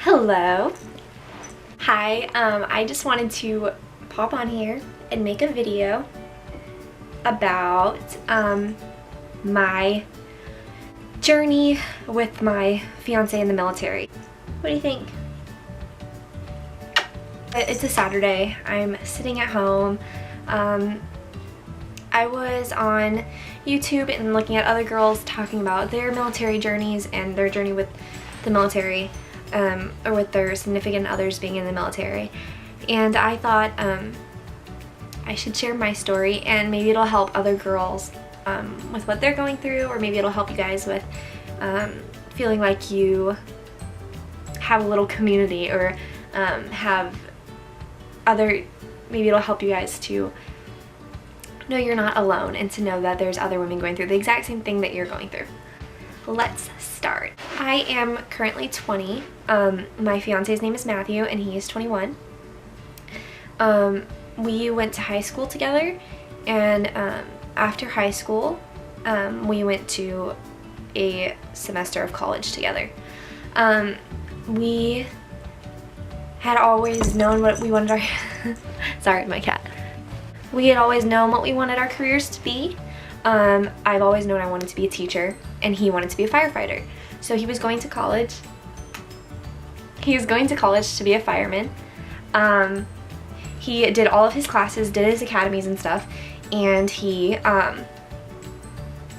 Hello. Hi, I just wanted to pop on here and make a video about my journey with my fiance in the military. What do you think? It's a Saturday. I'm sitting at home. I was on YouTube and looking at other girls talking about their military journeys and their journey with the military, or with their significant others being in the military. And I thought I should share my story, and maybe it'll help other girls with what they're going through, or maybe it'll help you guys with feeling like you have a little community, or maybe it'll help you guys to know you're not alone and to know that there's other women going through the exact same thing that you're going through. Let's start. I am currently 20. My fiance's name is Matthew and he is 21. We went to high school together, and after high school we went to a semester of college together. We had always known what we wanted our sorry, my cat. We had always known what we wanted our careers to be. I've always known I wanted to be a teacher, and he wanted to be a firefighter. So he was going to college. He was going to college to be a fireman. He did all of his classes, did his academies and stuff, and he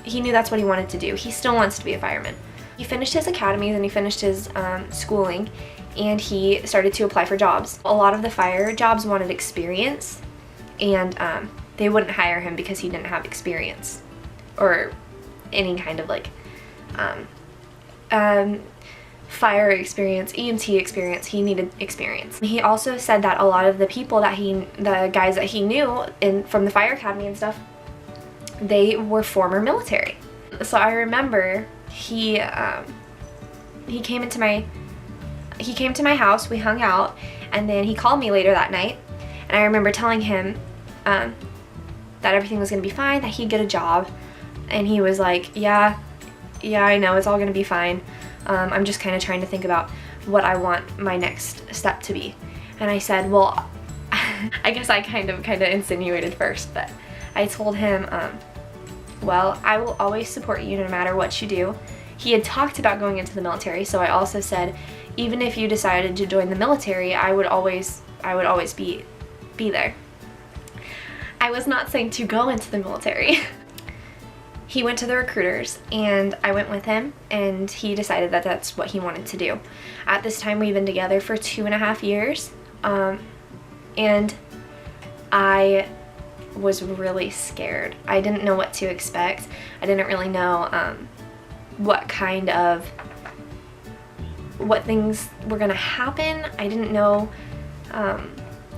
knew that's what he wanted to do. He still wants to be a fireman. He finished his academies and he finished his schooling, and he started to apply for jobs. A lot of the fire jobs wanted experience, and they wouldn't hire him because he didn't have experience or any kind of like fire experience, EMT experience. He needed experience. He also said that a lot of the people that the guys that he knew from the fire academy and stuff, they were former military. So I remember he came to my house, we hung out, and then he called me later that night, and I remember telling him that everything was gonna be fine, that he'd get a job, and he was like, yeah, I know, it's all gonna be fine. I'm just kind of trying to think about what I want my next step to be. And I said, well, I guess I kind of insinuated first, but I told him, well, I will always support you no matter what you do. He had talked about going into the military, so I also said, even if you decided to join the military, I would always be there. I was not saying to go into the military. He went to the recruiters, and I went with him, and he decided that that's what he wanted to do. At this time, we've been together for 2.5 years, and I was really scared. I didn't know what to expect. I didn't really know what things were gonna happen. I didn't know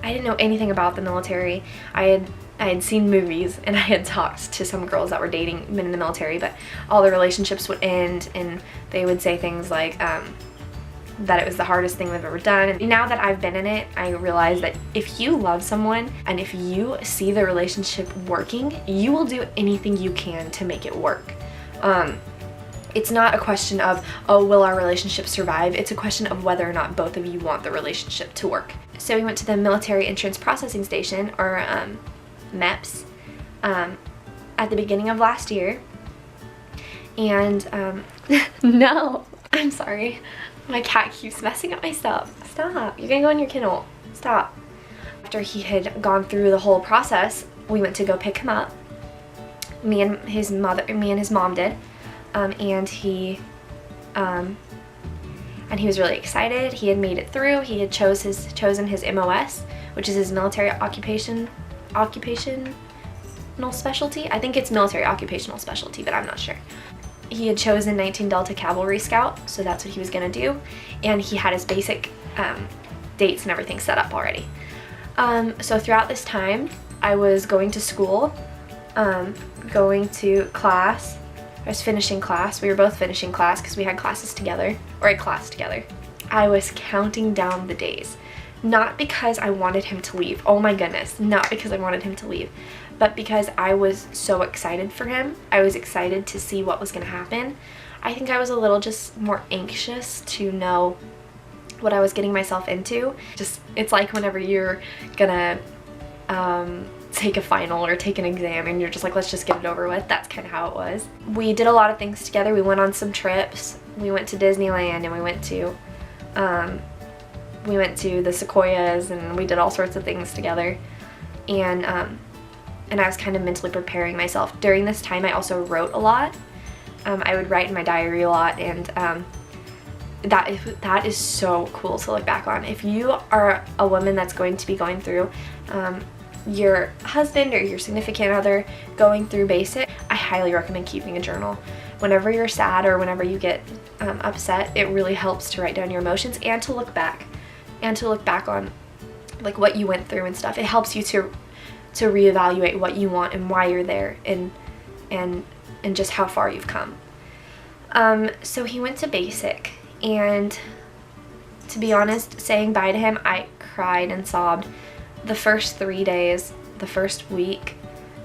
anything about the military. I had seen movies, and I had talked to some girls that were dating men in the military, but all the relationships would end, and they would say things like that it was the hardest thing they've ever done. And now that I've been in it, I realize that if you love someone and if you see the relationship working, you will do anything you can to make it work. It's not a question of, oh, will our relationship survive? It's a question of whether or not both of you want the relationship to work. So we went to the Military Entrance Processing Station, or MEPS, at the beginning of last year. And no, I'm sorry. My cat keeps messing up my stuff. Stop. You're gonna go in your kennel. Stop. After he had gone through the whole process, we went to go pick him up. Me and his mom did. And he was really excited. He had made it through. He had chosen his MOS, which is his military occupational specialty. I think it's military occupational specialty, but I'm not sure. He had chosen 19 Delta Cavalry Scout, so that's what he was gonna do, and he had his basic dates and everything set up already. So throughout this time, I was going to school, going to class. I was finishing class. We were both finishing class because we had classes together, or a class together. I was counting down the days. Not because I wanted him to leave. Oh my goodness, not because I wanted him to leave, but because I was so excited for him. I was excited to see what was going to happen. I think I was a little just more anxious to know what I was getting myself into. Just, it's like whenever you're gonna take a final or take an exam and you're just like, let's just get it over with. That's kind of how it was. We did a lot of things together. We went on some trips. We went to Disneyland, and we went to the Sequoias, and we did all sorts of things together. And I was kind of mentally preparing myself. During this time, I also wrote a lot. I would write in my diary a lot, and that is so cool to look back on. If you are a woman that's going to be going through your husband or your significant other going through basic, I highly recommend keeping a journal. Whenever you're sad or whenever you get upset, it really helps to write down your emotions and to look back on like what you went through and stuff. It helps you to reevaluate what you want and why you're there, and just how far you've come. So he went to basic, and to be honest, saying bye to him, I cried and sobbed. The first 3 days, the first week,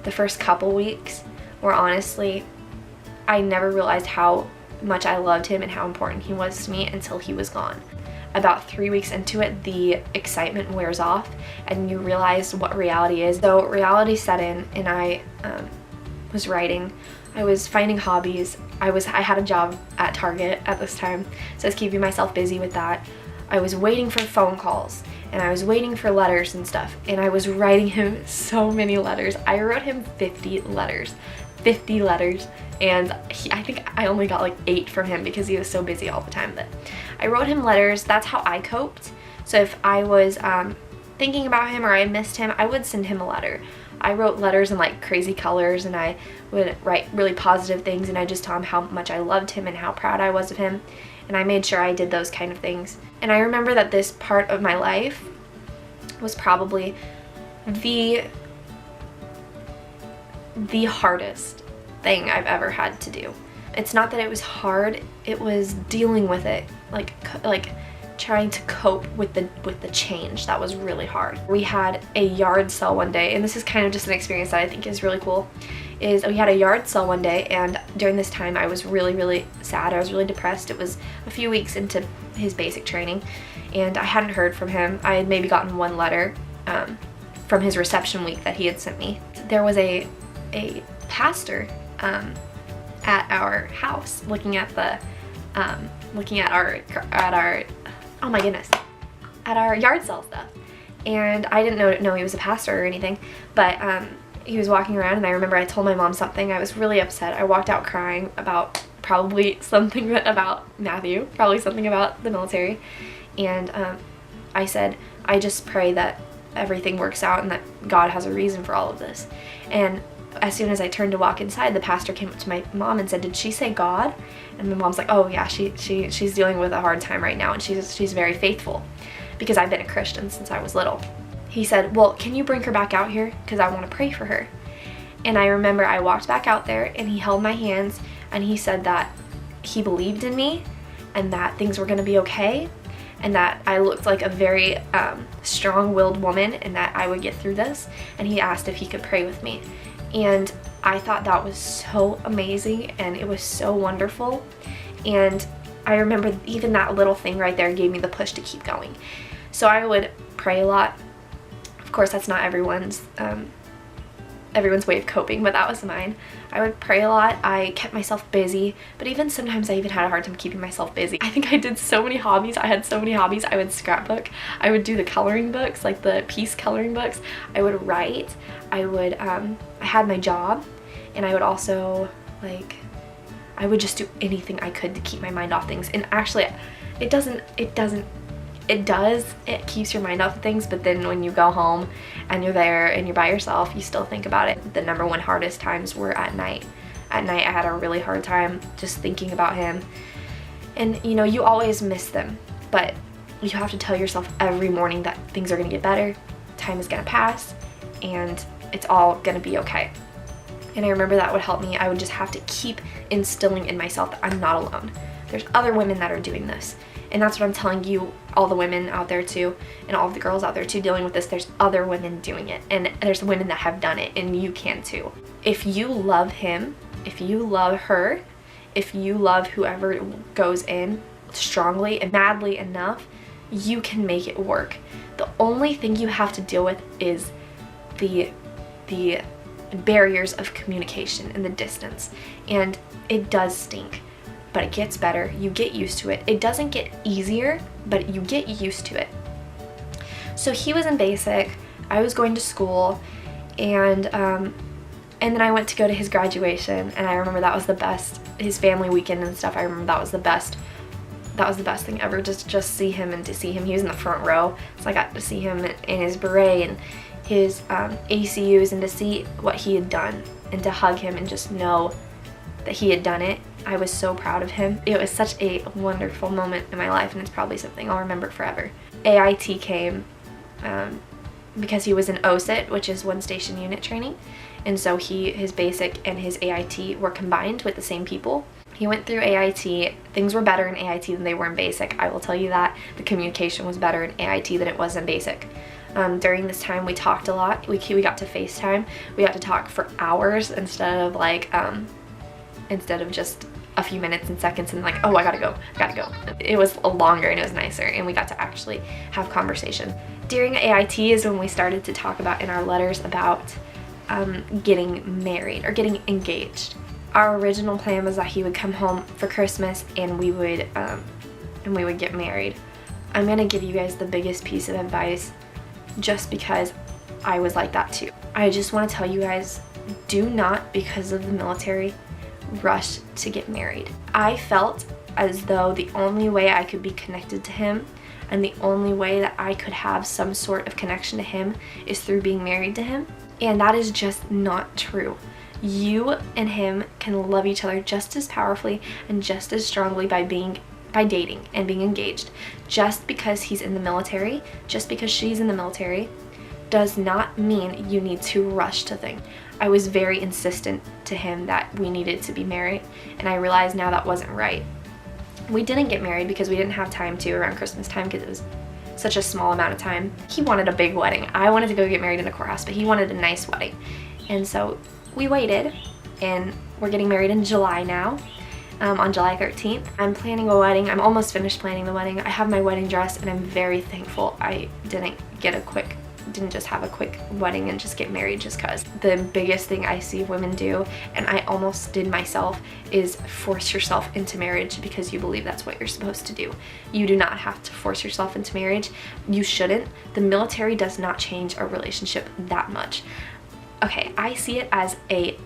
the first couple weeks were honestly, I never realized how much I loved him and how important he was to me until he was gone. About 3 weeks into it, the excitement wears off and you realize what reality is. So reality set in, and I was writing. I was finding hobbies. I had a job at Target at this time, so I was keeping myself busy with that. I was waiting for phone calls, and I was waiting for letters and stuff, and I was writing him so many letters. I wrote him 50 letters, and I think I only got like 8 from him because he was so busy all the time. But I wrote him letters. That's how I coped. So if I was thinking about him or I missed him, I would send him a letter. I wrote letters in like crazy colors, and I would write really positive things, and I just tell him how much I loved him and how proud I was of him, and I made sure I did those kind of things. And I remember that this part of my life was probably the hardest thing I've ever had to do. It's not that it was hard, it was dealing with it, like trying to cope with the change. That was really hard. We had a yard sale one day, and this is kind of just an experience that I think is really cool. Is we had a yard sale one day, and during this time I was really sad. I was really depressed. It was a few weeks into his basic training, and I hadn't heard from him. I had maybe gotten one letter from his reception week that he had sent me. There was a pastor at our house looking at our yard sale stuff, and I didn't know he was a pastor or anything, but he was walking around, and I remember I told my mom something. I was really upset. I walked out crying about probably something about Matthew, probably something about the military, and I said, I just pray that everything works out and that God has a reason for all of this. And as soon as I turned to walk inside, the pastor came up to my mom and said, did she say God? And my mom's like, oh yeah, she's dealing with a hard time right now, and she's very faithful, because I've been a Christian since I was little. He said, well, can you bring her back out here? Because I want to pray for her. And I remember I walked back out there, and he held my hands, and he said that he believed in me, and that things were going to be okay, and that I looked like a very strong-willed woman, and that I would get through this. And he asked if he could pray with me. And I thought that was so amazing, and it was so wonderful. And I remember even that little thing right there gave me the push to keep going. So I would pray a lot. Of course, that's not everyone's way of coping, but that was mine. I would pray a lot. I kept myself busy, but even sometimes I even had a hard time keeping myself busy. I think I did so many hobbies. I had so many hobbies. I would scrapbook. I would do the coloring books, like the piece coloring books. I would write. I had my job, and I would also, I would just do anything I could to keep my mind off things. And actually, it keeps your mind off of things, but then when you go home and you're there and you're by yourself, you still think about it. The number one hardest times were at night. At night I had a really hard time just thinking about him. And you know, you always miss them, but you have to tell yourself every morning that things are gonna get better, time is gonna pass, and it's all gonna be okay. And I remember that would help me. I would just have to keep instilling in myself that I'm not alone. There's other women that are doing this. And that's what I'm telling you, all the women out there too, and all of the girls out there too dealing with this. There's other women doing it, and there's women that have done it, and you can too. If you love him, if you love her, if you love whoever goes in strongly and madly enough you can make it work. The only thing you have to deal with is the barriers of communication and the distance. And it does stink, but it gets better. You get used to it. It doesn't get easier, but you get used to it. So he was in basic, I was going to school, and then I went to go to his graduation, and I remember that was the best, his family weekend and stuff. I remember that was the best thing ever, just see him, and to see him, he was in the front row, so I got to see him in his beret and his ACUs, and to see what he had done, and to hug him and just know that he had done it. I was so proud of him. It was such a wonderful moment in my life, and it's probably something I'll remember forever. AIT came because he was in OSIT, which is one station unit training, and so his basic and his AIT were combined with the same people. He went through AIT. Things were better in AIT than they were in basic. I will tell you that. The communication was better in AIT than it was in basic. During this time, we talked a lot. We got to FaceTime. We got to talk for hours instead of just a few minutes and seconds and like, oh, I gotta go. It was longer and it was nicer, and we got to actually have conversation. During AIT is when we started to talk about in our letters about getting married or getting engaged. Our original plan was that he would come home for Christmas and we would get married. I'm gonna give you guys the biggest piece of advice just because I was like that too. I just want to tell you guys, do not, because of the military, rush to get married. I felt as though the only way I could be connected to him and the only way that I could have some sort of connection to him is through being married to him, and that is just not true. You and him can love each other just as powerfully and just as strongly by dating and being engaged. Just because he's in the military, just because she's in the military, does not mean you need to rush to things. I was very insistent to him that we needed to be married, and I realized now that wasn't right. We didn't get married because we didn't have time to around Christmas time because it was such a small amount of time. He wanted a big wedding. I wanted to go get married in a courthouse, but he wanted a nice wedding. And so we waited, and we're getting married in July now. On July 13th. I'm planning a wedding. I'm almost finished planning the wedding. I have my wedding dress, and I'm very thankful I didn't just have a quick wedding and just get married just cause. The biggest thing I see women do, and I almost did myself, is force yourself into marriage because you believe that's what you're supposed to do. You do not have to force yourself into marriage. You shouldn't. The military does not change a relationship that much. Okay, I see it as a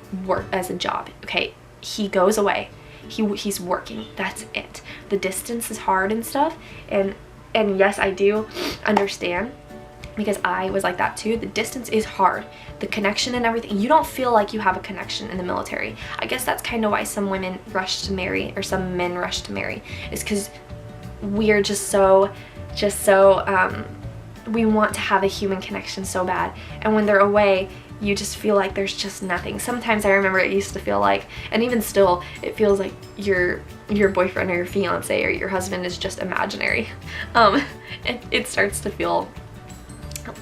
job. Okay, he goes away. He's working. That's it. The distance is hard and stuff, and yes, I do understand because I was like that too. The distance is hard. The connection and everything. You don't feel like you have a connection in the military. I guess that's kind of why some women rush to marry, or some men rush to marry, is because we're just so we want to have a human connection so bad, and when they're away, you just feel like there's just nothing. Sometimes I remember it used to feel like, and even still, it feels like your boyfriend or your fiance or your husband is just imaginary. It starts to feel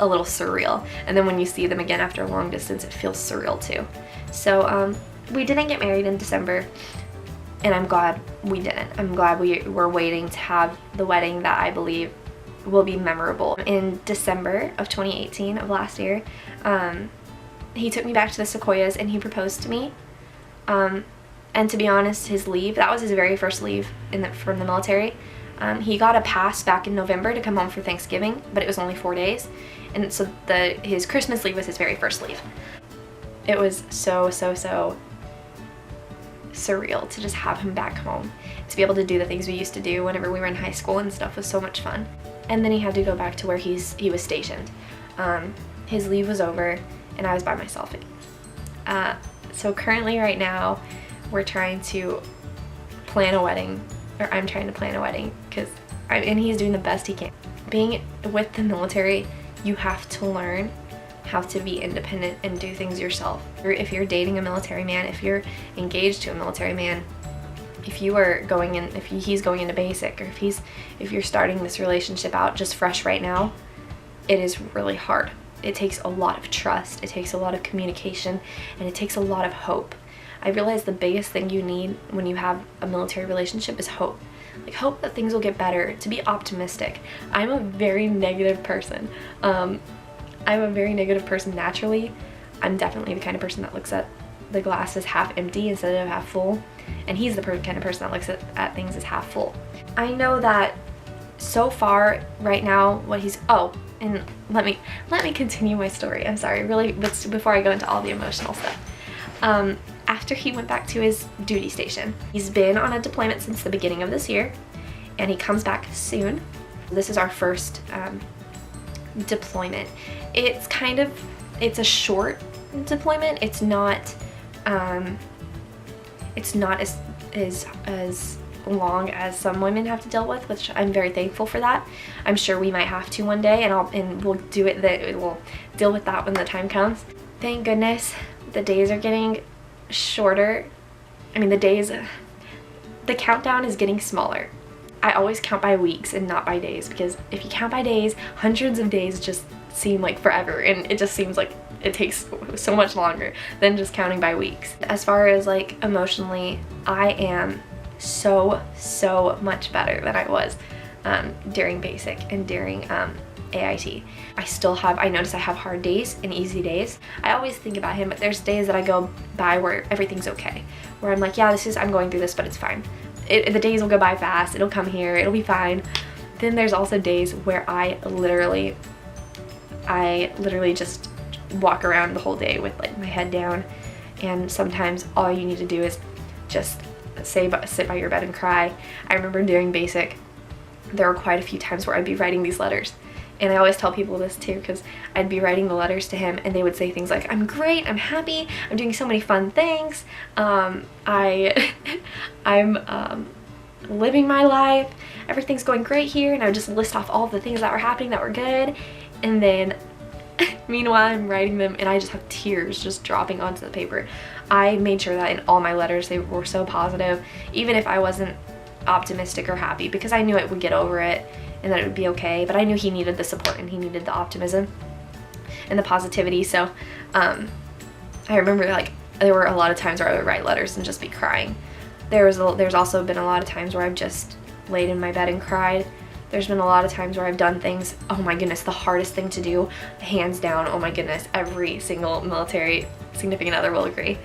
a little surreal, and then when you see them again after a long distance, it feels surreal too. So we didn't get married in December, and I'm glad we didn't. I'm glad we were waiting to have the wedding that I believe will be memorable. In December of 2018 of last year, he took me back to the Sequoias and he proposed to me. And to be honest, his leave, that was his very first leave from the military. He got a pass back in November to come home for Thanksgiving, but it was only 4 days. And so his Christmas leave was his very first leave. It was so surreal to just have him back home. To be able to do the things we used to do whenever we were in high school and stuff was so much fun. And then he had to go back to where he was stationed. His leave was over, and I was by myself. So currently right now, we're trying to plan a wedding, or I'm trying to plan a wedding, and he's doing the best he can. Being with the military, you have to learn how to be independent and do things yourself. If you're dating a military man, if you're engaged to a military man, if he's going into basic, or if you're starting this relationship out just fresh right now, it is really hard. It takes a lot of trust, it takes a lot of communication, and it takes a lot of hope. I realize the biggest thing you need when you have a military relationship is hope. like hope that things will get better, to be optimistic. I'm a very negative person. I'm a very negative person naturally. I'm definitely the kind of person that looks at the glass as half empty instead of half full, and he's the kind of person that looks at things as half full. I know that so far right now what he's, oh, and let me continue my story. I'm sorry, really, before I go into all the emotional stuff. After he went back to his duty station, he's been on a deployment since the beginning of this year, and he comes back soon. This is our first deployment. It's a short deployment. It's not as long as some women have to deal with, which I'm very thankful for that. I'm sure we might have to one day, and we'll deal with that when the time comes. Thank goodness the days are getting shorter. I mean, the countdown is getting smaller. I always count by weeks and not by days, because if you count by days, hundreds of days just seem like forever, and it just seems like it takes so much longer than just counting by weeks. As far as like emotionally, I am so much better than I was during basic and during AIT. I notice I have hard days and easy days. I always think about him, but there's days that I go by where everything's okay, where I'm like, yeah, I'm going through this, but it's fine. The days will go by fast, it'll come here, it'll be fine. Then there's also days where I literally just walk around the whole day with like my head down, and sometimes all you need to do is just sit by your bed and cry. I remember during basic, there were quite a few times where I'd be writing these letters, and I always tell people this too, because I'd be writing the letters to him and they would say things like, I'm great, I'm happy, I'm doing so many fun things, I'm living my life, everything's going great here, and I would just list off all the things that were happening that were good, and then meanwhile I'm writing them and I just have tears just dropping onto the paper. I made sure that in all my letters they were so positive, even if I wasn't optimistic or happy, because I knew it would get over it and that it would be okay, but I knew he needed the support and he needed the optimism and the positivity. So I remember like there were a lot of times where I would write letters and just be crying. There's also been a lot of times where I've just laid in my bed and cried. There's been a lot of times where I've done things, oh my goodness, the hardest thing to do, hands down, oh my goodness, every single military significant other will agree.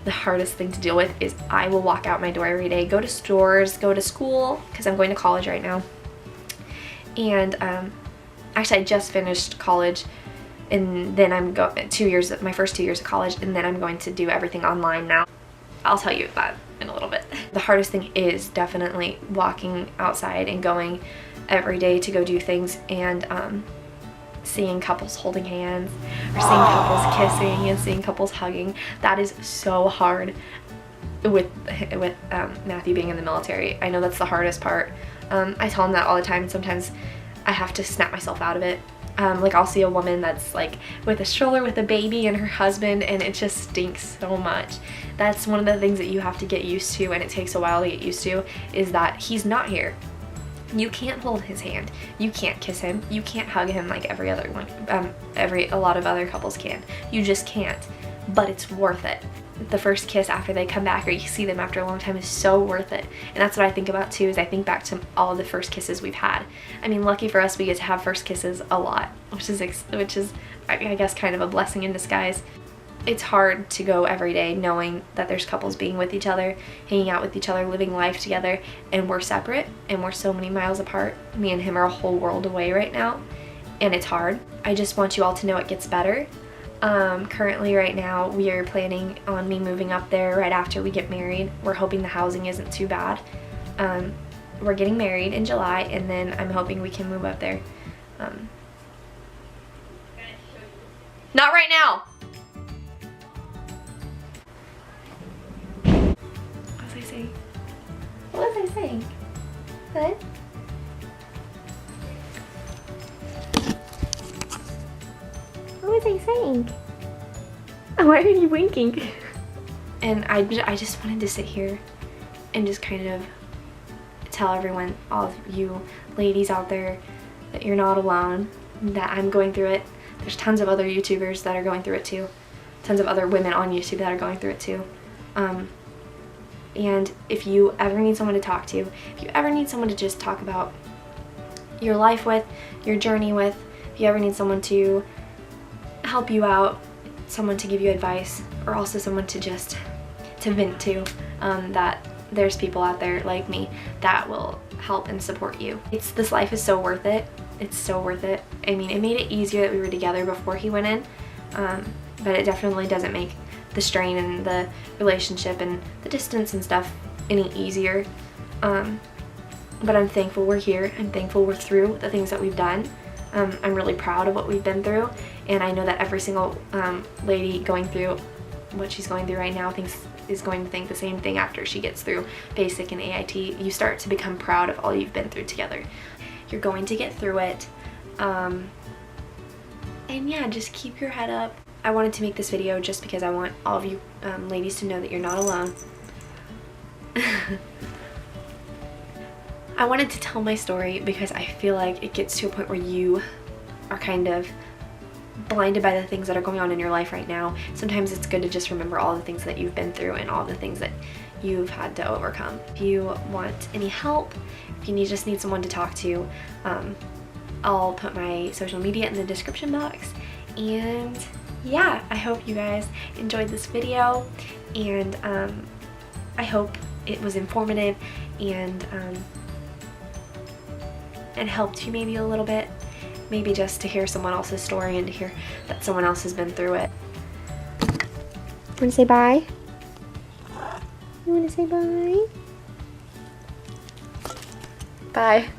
The hardest thing to deal with is I will walk out my door every day, go to stores, go to school, because I'm going to college right now. And actually I just finished college, and then I'm my first 2 years of college, and then I'm going to do everything online now. I'll tell you that in a little bit. The hardest thing is definitely walking outside and going every day to go do things, and seeing couples holding hands, or seeing couples kissing, and seeing couples hugging. That is so hard with Matthew being in the military. I know that's the hardest part. I tell him that all the time, and sometimes I have to snap myself out of it. Like I'll see a woman that's like with a stroller with a baby and her husband, and it just stinks so much. That's one of the things that you have to get used to, and it takes a while to get used to, is that he's not here. You can't hold his hand, you can't kiss him, you can't hug him like every other one, a lot of other couples can. You just can't, but it's worth it. The first kiss after they come back, or you see them after a long time, is so worth it. And that's what I think about too, is I think back to all the first kisses we've had. I mean, lucky for us, we get to have first kisses a lot, which is I guess kind of a blessing in disguise. It's hard to go every day knowing that there's couples being with each other, hanging out with each other, living life together, and we're separate and we're so many miles apart. Me and him are a whole world away right now, and it's hard. I just want you all to know it gets better. Currently right now we are planning on me moving up there right after we get married. We're hoping the housing isn't too bad. We're getting married in July, and then I'm hoping we can move up there. Not right now! What was I saying? What was I saying? What? What was I saying? Why are you winking? And I just wanted to sit here and just kind of tell everyone, all of you ladies out there, that you're not alone, that I'm going through it. There's tons of other YouTubers that are going through it too. Tons of other women on YouTube that are going through it too. And if you ever need someone to talk to, if you ever need someone to just talk about your life with, your journey with, if you ever need someone to help you out, someone to give you advice, or also someone to just to vent to, that there's people out there like me that will help and support you. This life is so worth it. It's so worth it. I mean, it made it easier that we were together before he went in, but it definitely doesn't make the strain and the relationship and the distance and stuff any easier. But I'm thankful we're here. I'm thankful we're through the things that we've done. I'm really proud of what we've been through, and I know that every single lady going through what she's going through right now is going to think the same thing after she gets through basic and AIT. You start to become proud of all you've been through together. You're going to get through it. And yeah, just keep your head up. I wanted to make this video just because I want all of you ladies to know that you're not alone. I wanted to tell my story because I feel like it gets to a point where you are kind of blinded by the things that are going on in your life right now. Sometimes it's good to just remember all the things that you've been through and all the things that you've had to overcome. If you want any help, if you just need someone to talk to, I'll put my social media in the description box. And yeah, I hope you guys enjoyed this video, and I hope it was informative and helped you maybe a little bit, maybe just to hear someone else's story and to hear that someone else has been through it. Want to say bye? You want to say bye? Bye.